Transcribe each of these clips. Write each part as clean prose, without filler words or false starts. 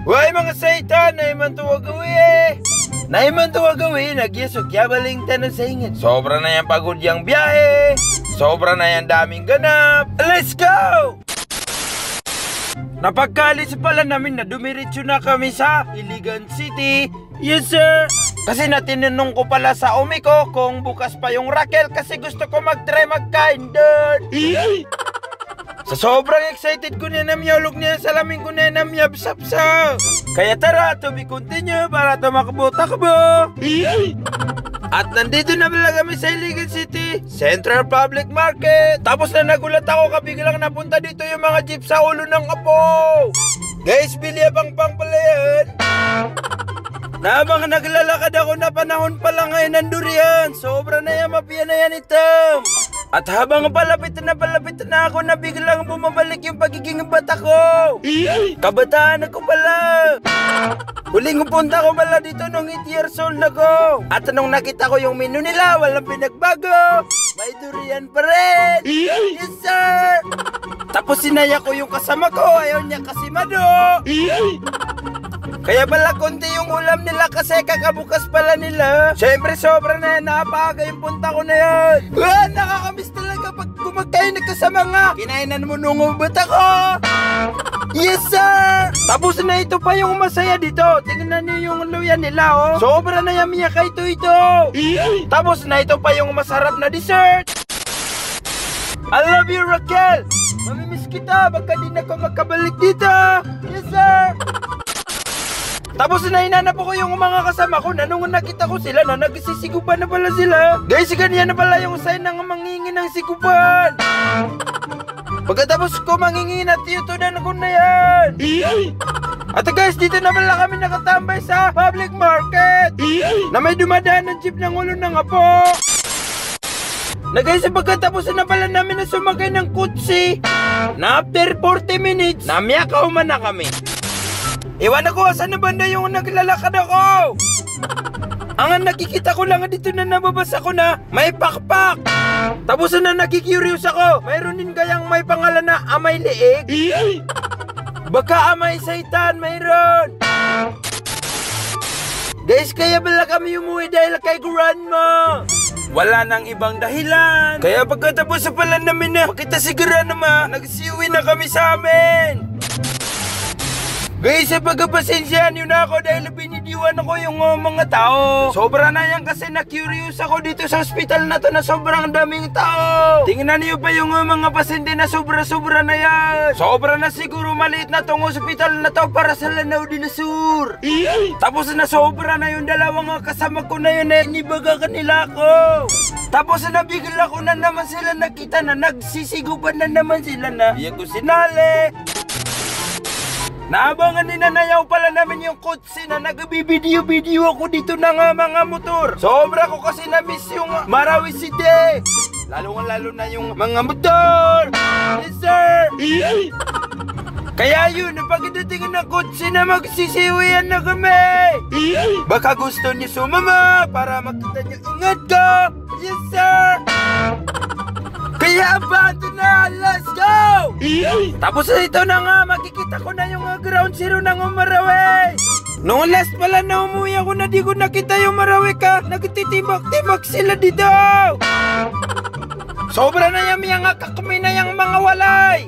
Why mga saitan, naiman tuwa gawi Naiman tuwa gawi, nagyasok yabaling tanong sa ingit. Sobra na yan pagod yung biyahe. Sobra na yan daming ganap. Let's go! Napagkalis pala namin na dumiretso na kami sa Iligan City. Yes sir! Kasi natinanong ko pala sa umi ko kung bukas pa yung Raquel kasi gusto ko mag-try magkain doon. Sa sobrang excited ko na namyolog niya salamin ko na namyabsapsap. Kaya tara, to be continue para tumakbo-takbo. At nandito na pala kami sa Iligan City, Central Public Market. Tapos na nagulat ako kabiglang napunta dito yung mga jeep sa ulo ng apo. Guys, biliyabang pang pala yan. Na habang naglalakad ako na panahon pa lang ngayon ng durian. Sobra na yan, mapiya na yan itam. At habang palapit na ako na biglang bumabalik yung pagiging bata ko. Kabataan ako pala. Huling punta ko pala dito nung 8 years old ako. At nung nakita ko yung menu nila, walang pinagbago. May durian pa rin. Yes sir. Tapos sinaya ko yung kasama ko, ayaw niya kasi mado. Kaya pala konti yung ulam nila kasi kakabukas pala nila. Siyempre sobra na yan, napaga yung punta ko na yan. Nakakamiss talaga pag kumakain na kasama nga. Kinainan mo nung ubat ako. Yes sir. Tapos na ito pa yung masaya dito. Tingnan niyo yung luya nila oh. Sobra na yummy kay ito. Tapos na ito pa yung masarap na dessert. I love you Raquel. Mamimiss kita, baka di na ko makabalik dito. Yes sir. Tapos na hinanap ko yung mga kasama ko na nung nakita ko sila na nagsisigupan na pala sila. Guys, ganyan na pala yung sign ng mangingi ng sigupan. Pagkatapos ko mangingi na tiyutunan ko na yan. At guys, dito na pala kami nakatambay sa public market na may dumadaan ng jeep ng ulo ng apo. Na guys, pagkatapos na pala namin na sumakay ng kutsi na after 40 minutes, namyakaw man na kami. Iwan ako, saan na banda yung naglalakad ako? Ang nakikita ko lang dito na nababasa ko na may pakpak. Tapos na nakikurious ako, mayroon din kayang may pangalan na Amay Liig? Baka Amay Saitan, mayroon. Guys, kaya pala kami umuwi dahil kay grandma. Wala nang ibang dahilan. Kaya pagkatapos pala namin na makita si grandma, nagsiuwi na kami sa amin. Guys, pagkapasensyahan yun ako dahil binidiwan ako yung mga tao. Sobra na yan kasi na-curious ako dito sa hospital na to na sobrang daming tao. Tingnan niyo pa yung mga pasyente na sobra-sobra na yan. Sobra na siguro maliit na tong hospital na to para sa Lanao del Sur. Tapos na sobra na yung dalawang kasama ko na yun na inibaga kanila ako. Tapos na nabigla ko na naman sila nakita na nagsisiguban na naman sila na iyan ko sinali. Naabangan ninanayaw pala namin yung kotse na nagbibideo-video ako dito ng mga motor. Sobra ko kasi na-miss yung Marawi City. Lalo na yung mga motor. Yes sir. Kaya yun, pagdating ng kotse na magsisiwian na kami. Baka gusto niyo sumama para makita niyo ingat ko. Yes sir. Kaya abanto na, let's go! Tapos ito na nga, makikita ko na yung ground zero ng Marawi. Noong last pala na umuwi ako na di ko nakita yung Marawi ka, nagtitibak-tibak sila dito. Sobra na yung kakami na yung mga walay.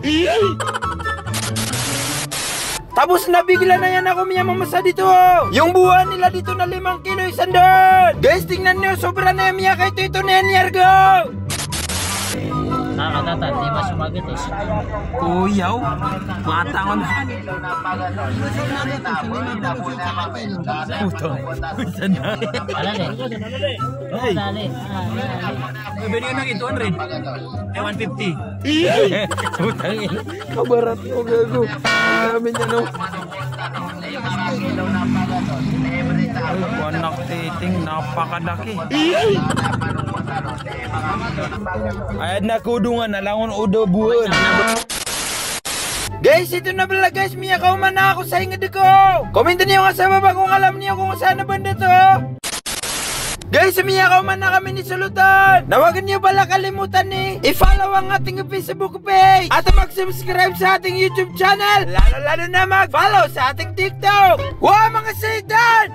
Tapos nabigla na yan ako mamasa dito. Yung buwan nila dito na 5 kilo isandaan. Guys, tingnan nyo, sobra na yung kay ito na yan, Yargo. Nakakatatan, di ba sumagitos? Kuyaw, matangon. Puto, puto na. Alale. Alale. Bili ko ng 200. 150. Putang ina. Kabarat mo gago. Ang dami niya no. Anak titing, napakalaki. Ayat na kudungan, nalangon udo buwan. Guys, ito na pala guys, miyakaw man na ako sa ingad ko. Komento niyo nga sa baba kung alam niyo kung saan na banda to. Guys, sumiyakaw man na kami ni Sulutan. Nawagan niyo pala kalimutan ni i-follow ang ating Facebook page at mag-subscribe sa ating YouTube channel. Lalo na mag-follow sa ating TikTok. Wow mga Satan!